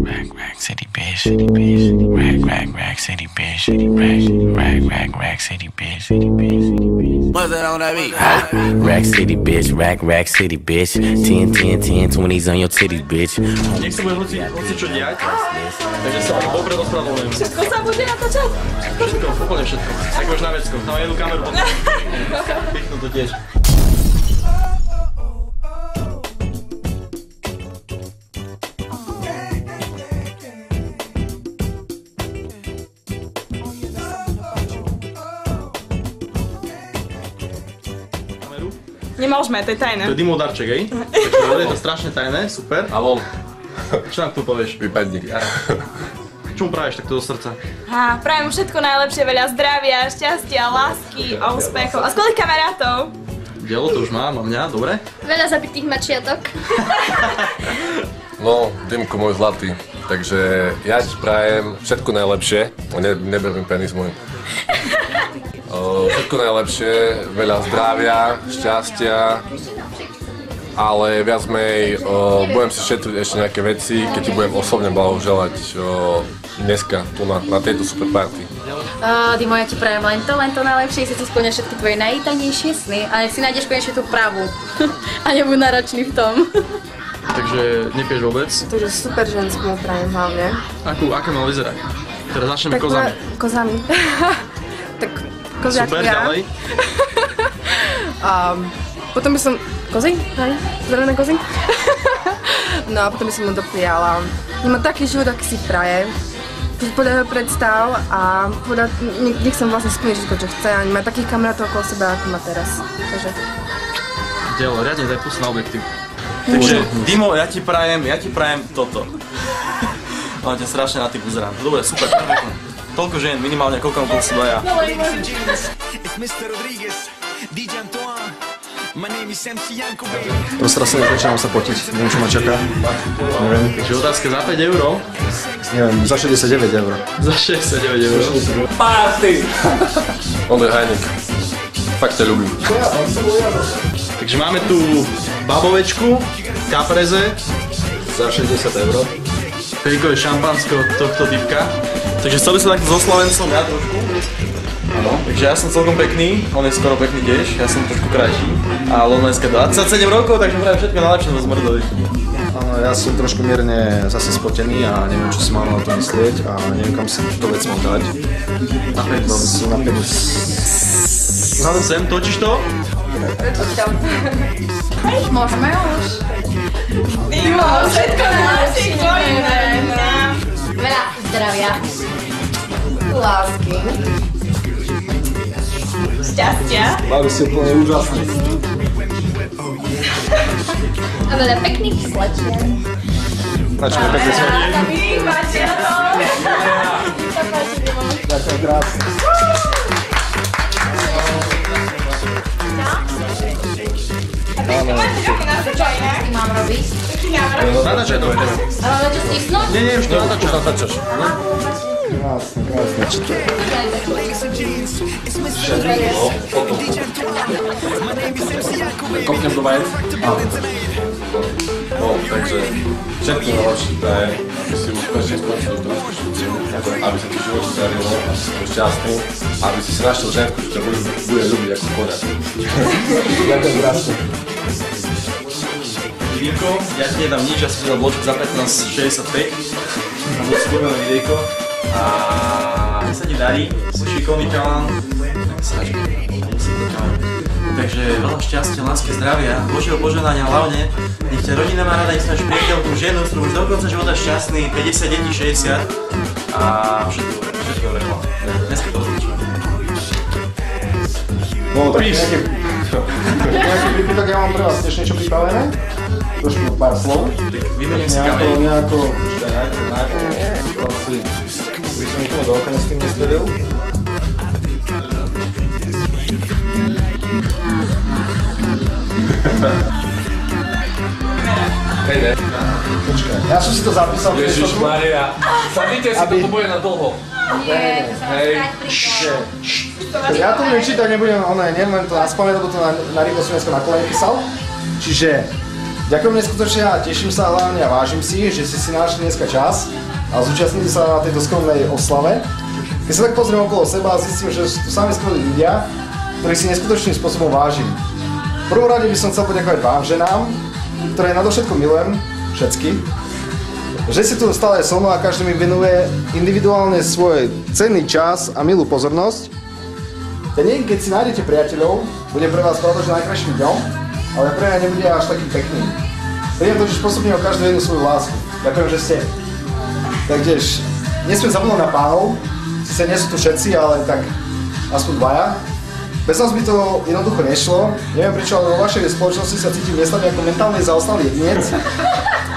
Rack city bitch, city bitch. Rack city bitch, city rack city bitch, city bitch. What's that on that beat? Rack city bitch, rack city bitch. 10, 10, 10, 20s on your titties, bitch. Nech sa bude hocičo diať, takže sa vám dobre ospravedlňujem. Všetko sa bude natáčať? Všetko, úplne všetko. Tak máš na vecko, tam jednu kameru potom. Pichnú to tiež. Nemôžeme, to je tajné. To je dymodarček, hej? Takže je to strašne tajné, super. A von. Čo nám tu povieš? Vypadni. Čo mu pravieš takto do srdca? Prajem mu všetko najlepšie, veľa zdravia, šťastia, lásky a úspechov. A skvelých kamarátov. Dielo to už má mňa, dobre? Veľa zabitých mačiatok. No, Dymko môj zlatý. Takže ja ti prajem všetko najlepšie. Neberím penis môj. Všetko najlepšie, veľa zdravia, šťastia, ale viac menej budem si šetriť ešte nejaké veci, keď ti budem osobne blahoželať dneska tu na tejto super party. Dimo, ja ti prajem len to najlepšie, si splňa všetky tvoje najtajnejšie sny a nech si nájdeš konečne tú pravú a nebuď náročný v tom. Takže nepiješ vôbec? Takže super ženskú mu prajem hlavne. Aké mal vyzerať? Teraz začneme kozami. Kozami. Tak koziak super, ja. ďalej. Potom by som... Kozy? Hej? Zelené kozy? No a potom by som mu doprijala. Nemá taký život, aký si praje. Podľa jeho predstav a nech som vlastne splniť všetko, čo chce a nemá takých kamarátov okolo seba, ako má teraz. Takže... Dielo, riadne daj pust na objektív. Takže, Dimo, ja ti prajem toto. Ale ťa strašne na tým pozerám. Dobre, super, perfektne. Toľko žien, minimálne koľko okolo seba ja. Roztrasene začínam sa potiť, neviem čo ma čaká. Neviem. Takže otázka za 5 €? Neviem, za 69 €. Za 69 €. Party! On je hajnik. Fakt ťa ľúbim. Takže máme tu babovečku, kapreze. Za 60 €. Perikové šampansko tohto typka. Takže chcel by som takto so Slovencom ja trošku. Áno. Takže ja som celkom pekný, on je skoro pekný tiež, ja som trošku krajší. Ale on dneska 27 rokov, takže prajem všetko najlepšie do Zmrdovi. Áno, ja som trošku mierne zase spotený a neviem, čo si mám na to myslieť a neviem, kam si túto vec mám dať. Na penis. Na penis. Vzhľadom sem, točíš to? Môžeme už. Dimo, všetko najlepšie k tvojim menám. Veľa zdravia. Lásky. Šťastia. Baví si úplne úžasný. A veľa pekných slečien. Načne pekne sa. Milých mačiatov. Ďakujem krásne. Čo mám robiť? Natáčaj to, ideme. A máme čo stisnúť? Nie, už to natáčaš. Natáčaš. Krásne, krásne. Kopnem do vajec. No, takže všetko najlepšie prajem, aby si úspešne skončil trošku štúdiu, aby sa ti život darilo, aby si bol šťastný, aby si našiel ženku, ktorá bude ľúbiť ako koňa. Ďakujem krásne. Dymko, ja ti nedám nič, ja som si dal bloček za 15,65. Mám dosť skúbené videjko. A nech sa ti darí, si šikovný chalan, tak sa takže veľa šťastia, lásky, zdravia, Božieho požehnania hlavne. Nech ťa rodina má rada, nech si máš priateľku, ženu, s ktorou už do konca života šťastný, 50 detí, 60 a všetko dobre hlavne. Dneska to rozličíme. No tak nejaký prípitok, ja mám pre vás tiež niečo pripravené. Trošku pár slov. Vymeniem si kamery. Nejako, asi, by som nikomu do oka s tým nestrelil. Hej, ne? Počkaj, ja som si to zapísal. Ježišmaria, sadnite si, toto bude na dlho. Nie, to sa Hej. Ja to budem čítať, nebudem, neviem len to na spamäť, lebo to na Rýchlo Slovensko na kolene písal. Čiže Ďakujem neskutočne a teším sa hlavne a vážim si, že si našli dneska čas a zúčastnili sa na tejto skromnej oslave. Keď sa tak pozriem okolo seba a zistím, že sú tu sami skvelí ľudia, ktorých si neskutočným spôsobom vážim. V prvom rade by som chcel poďakovať vám, ženám, ktoré nadovšetko milujem, všetky, že si tu stále so mnou a každý mi venuje individuálne svoj cenný čas a milú pozornosť. Ja niekedy, keď si nájdete priateľov, bude pre vás pravda, že najkrajším dňom, ale pre mňa nebude až takým pekným. Príjem totiž postupne o každú jednu svoju lásku. Ďakujem, že ste. Takže nesmiem zabudnúť na pánov, sice nie sú tu všetci, ale tak aspoň dvaja. Bez nás by to jednoducho nešlo. Neviem prečo, ale vo vašej spoločnosti sa cítim neslabý ako mentálne zaostalý jedinec.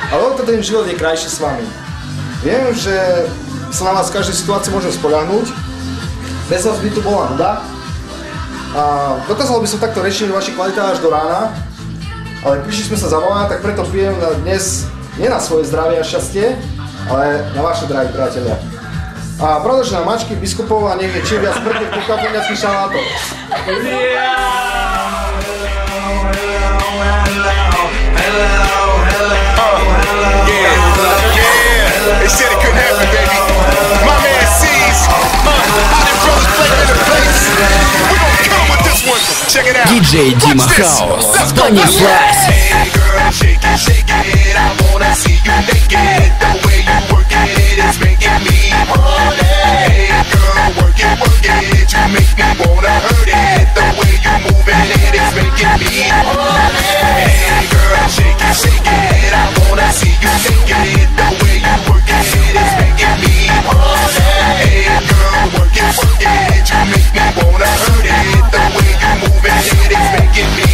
Ale o to ten život je krajší s vami. Viem, že sa na vás v každej situácii môžem spoľahnúť. Bez vás by tu bola nuda. A dokázal by som takto rešiť vaše kvalitá až do rána. Ale prišli sme sa zavolať, tak preto pijem dnes nie na svoje zdravie a šťastie, ale na vaše, drahí priatelia. A pravda, že na mačky, biskupov a nech je čím viac prkých pokapeniackých šalátov. They said it couldn't happen, baby. My man sees how them brothers play in the place. We gon' come with this one. Check it out. DJ Dima House, Bunny Flash. Hey girl, shake it, shake it. I wanna see you naked. The way you work it is making me horny. Hey girl, work it, you make me wanna hurt it. The way you moving it is making me horny. Hey girl, shake it, I wanna see you naked. The way you work it is making me horny. Hey girl, work it, you make me wanna hurt it. The way you moving it is making me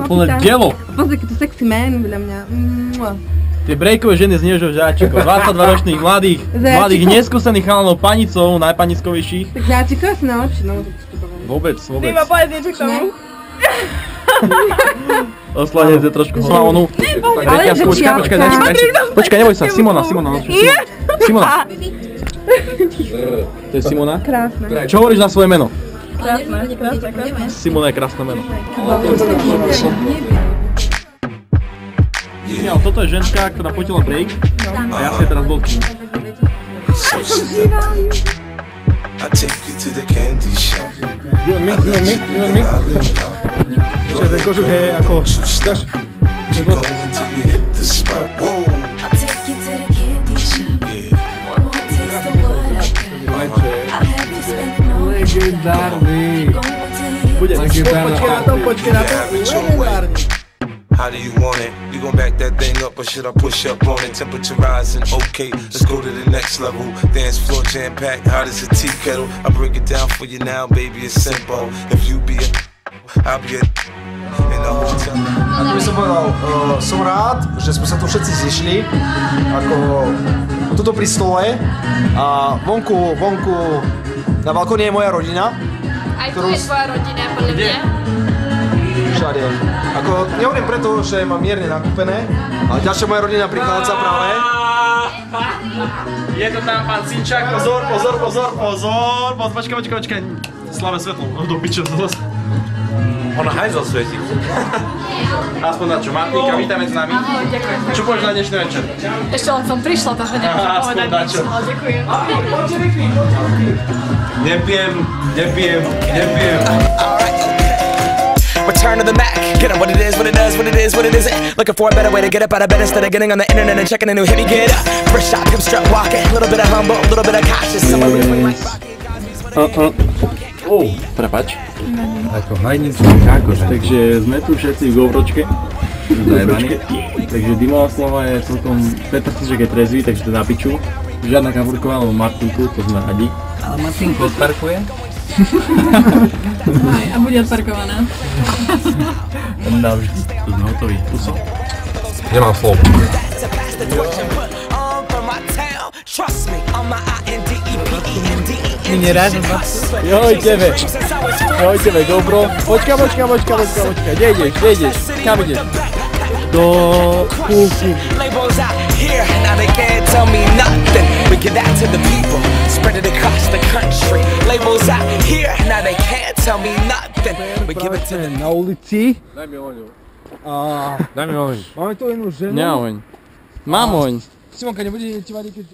Plné dielo. Pozri, to sexy man vedľa mňa. Tie breakové ženy z Nežov Žáčikov, 22-ročných mladých neskúsených chalanov panicov, najpanickovejších. Tak Žáčikov asi najlepšie, no to poviem. Vôbec. Dima, povedz niečo k tomu. Oslavne je trošku slavnú. Počkaj, neboj sa, Simona. Simona. To je Simona? Krásne. Čo hovoríš na svoje meno? Krásne. Simona je krásne meno. Toto je ženská, ktorá fotila break a ja si teraz bol kým. You and me? Čiže ten kožuk je ako... Dáš? Legendárny. Počkej na to. Legendárny. How do you want it? You gon' back that thing up or should I push up on it? Temperature rising, okay, let's go to the next level. Dance floor jam-packed, hot as a tea kettle. I break it down for you now, baby, it's simple. If you be a I'll be a in the hotel. Ako by som povedal, som rád, že sme sa tu všetci zišli, ako tuto pri stole a vonku na balkóne je moja rodina. Aj tu je tvoja rodina, podľa mňa. Všade. Ako, nehovorím preto, že mám mierne nakúpené, ale ďalšia moja rodina prichádza práve. Je to tam pán Cinčák, pozor, počkaj. Slave svetlo, do piče zase. Ona hajzel svieti. Aspoň na čo, Martinka, vítaj medzi nami. Ahoj, ďakujem. Čo povieš na dnešný večer? Ešte len som prišla, takže nemôžem povedať nič, ale ďakujem. Nepijem. Return to the Mac. Get up what it is, what it does, what it is, what it isn't. Looking for a better way to get up out of bed instead of getting on the internet and checking a new hit. Me get up, fresh shot, come strut walking. A little bit of humble, a little bit of cautious. Somewhere between my Prepač. Ako hajničný kákoš. Takže sme tu všetci v GoPročke. Takže Dima Oslava je celkom 15 je trezvý, takže to na piču. Žiadna Kaburková, alebo Martinku, to sme radi. Ale Martinku odparkuje? Aj, a bude odparkovaná. Navždy, tu sme hotoví, tu som. Nemám slov. My nerážem vás. Joj tebe, GoPro. Počkaj. Kde ideš? Kam ideš? Do kúku. Now they can't tell me nothing. We give that to the people. spread it across the country. Labels out here, now they can't tell me nothing. We give it to them. Na ulici. Daj mi oňu. Daj mi oň. Máme tu jednu ženu. Neoň. Mám oň. Simonka, nebude ti vadiť, keď